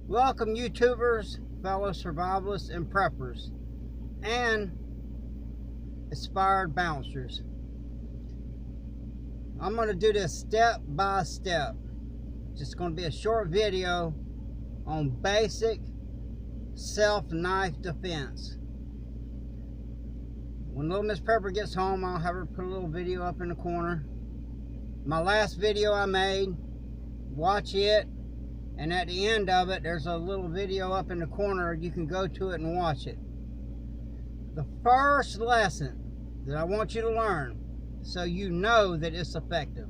Welcome YouTubers, fellow survivalists and preppers, and aspired bouncers. I'm going to do this step by step. Just going to be a short video on basic self-knife defense. When little Miss Prepper gets home, I'll have her put a little video up in the corner. My last video I made, watch it. And at the end of it, there's a little video up in the corner. You can go to it and watch it. The first lesson that I want you to learn, so you know that it's effective,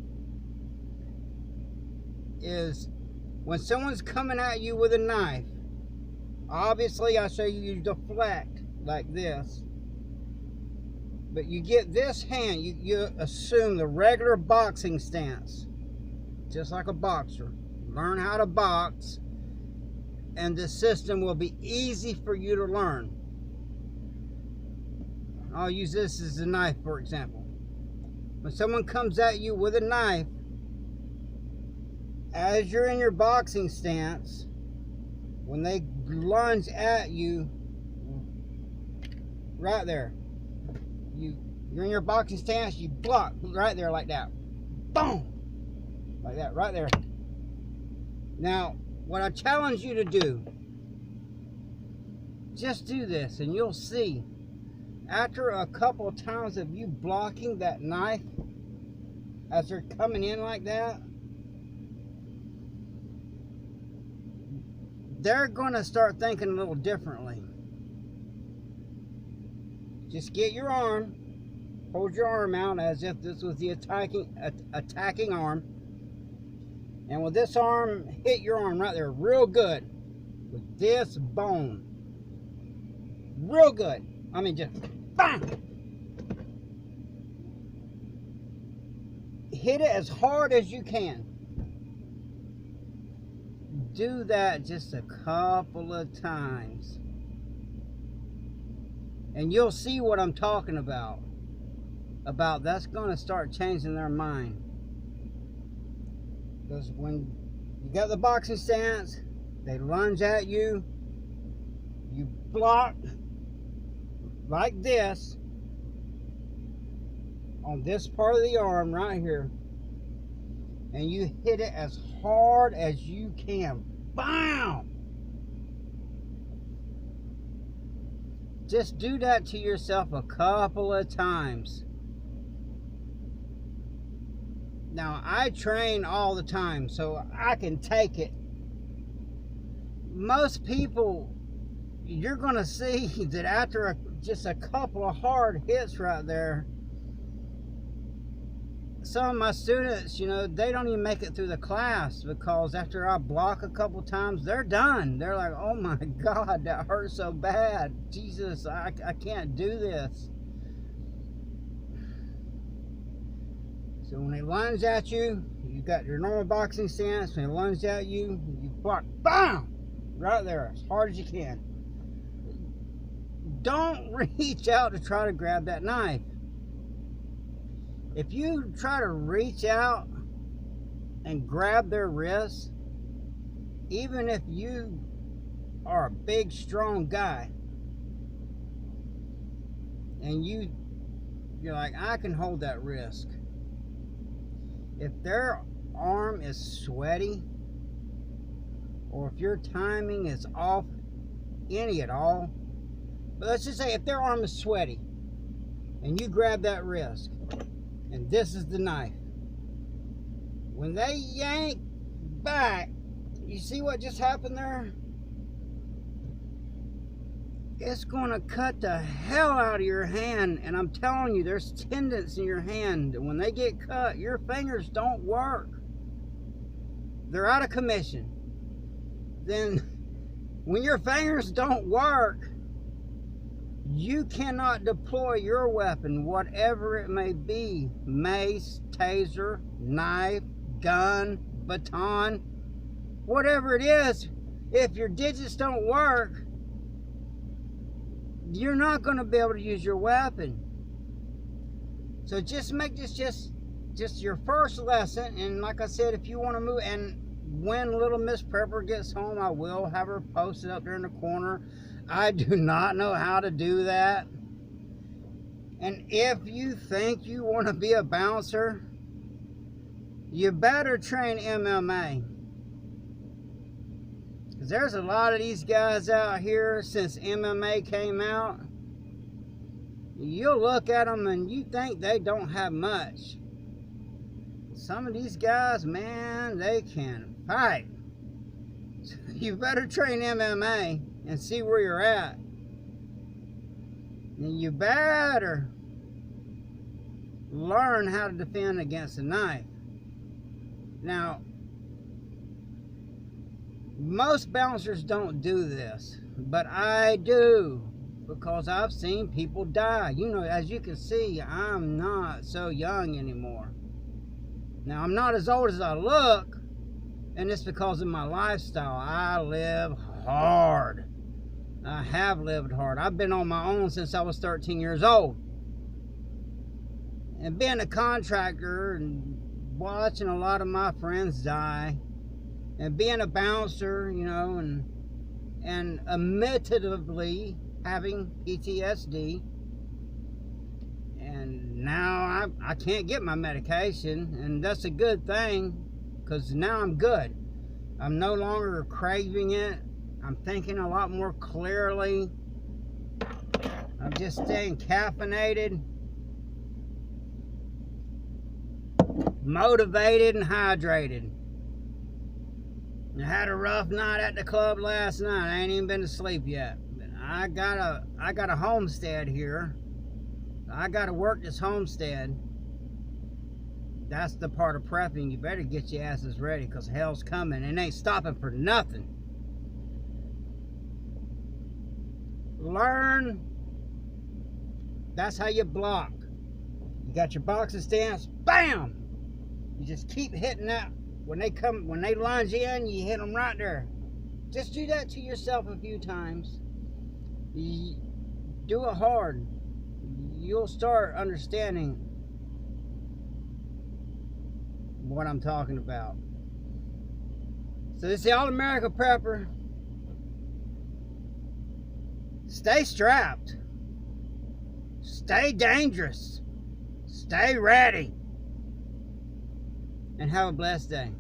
is when someone's coming at you with a knife, obviously I show you deflect like this. But you get this hand, you assume the regular boxing stance, just like a boxer. Learn how to box, and the system will be easy for you to learn. I'll use this as a knife, for example. When someone comes at you with a knife, as you're in your boxing stance, when they lunge at you, right there, you're in your boxing stance, you block right there like that. Boom! Like that, right there. Now, what I challenge you to do, just do this and you'll see, after a couple of times of you blocking that knife as they're coming in like that, they're going to start thinking a little differently. Just get your arm, hold your arm out as if this was the attacking arm. And with this arm, hit your arm right there real good with this bone. Real good. I mean, just bang! Hit it as hard as you can. Do that just a couple of times. And you'll see what I'm talking about. That's going to start changing their mind. Because when you got the boxing stance, they lunge at you, you block like this on this part of the arm right here, and you hit it as hard as you can. Bam! Just do that to yourself a couple of times. Now, I train all the time, so I can take it. Most people, you're going to see that after just a couple of hard hits right there, some of my students, they don't even make it through the class, because after I block a couple times, they're done. They're like, oh my God, that hurts so bad. Jesus, I can't do this. So when they lunge at you, you got your normal boxing stance. When they lunge at you, you block, BAM! Right there, as hard as you can. Don't reach out to try to grab that knife. If you try to reach out and grab their wrist, even if you are a big, strong guy, and you're like, I can hold that risk. If their arm is sweaty, or if your timing is off any at all, but let's just say if their arm is sweaty and you grab that wrist and this is the knife, when they yank back, you see what just happened there? It's going to cut the hell out of your hand, and I'm telling you, there's tendons in your hand, and when they get cut, your fingers don't work. They're out of commission. Then, when your fingers don't work, you cannot deploy your weapon, whatever it may be, mace, taser, knife, gun, baton, whatever it is. If your digits don't work, you're not going to be able to use your weapon. So just make this just your first lesson. And like I said, if you want to move, and when little Miss Prepper gets home, I will have her posted up there in the corner. I do not know how to do that. And if you think you want to be a bouncer, you better train MMA. Because there's a lot of these guys out here since MMA came out. You'll look at them and you think they don't have much. Some of these guys, man, they can fight. So you better train MMA and see where you're at. And you better learn how to defend against a knife. Now, most bouncers don't do this, but I do, because I've seen people die. You know, as you can see, I'm not so young anymore. Now, I'm not as old as I look, and it's because of my lifestyle. I live hard. I have lived hard. I've been on my own since I was 13 years old. And being a contractor and watching a lot of my friends die, and being a bouncer, you know, and admittedly having PTSD, and now I can't get my medication, and that's a good thing, because now I'm good. I'm no longer craving it. I'm thinking a lot more clearly. I'm just staying caffeinated, motivated, and hydrated. I had a rough night at the club last night. I ain't even been to sleep yet. But I got a homestead here. I got to work this homestead. That's the part of prepping. You better get your asses ready, because hell's coming and ain't stopping for nothing. Learn. That's how you block. You got your boxing stance. Bam! You just keep hitting that. When they lunge in, you hit them right there. Just do that to yourself a few times. Do it hard. You'll start understanding what I'm talking about. So this is the All-America Prepper. Stay strapped. Stay dangerous. Stay ready. And have a blessed day.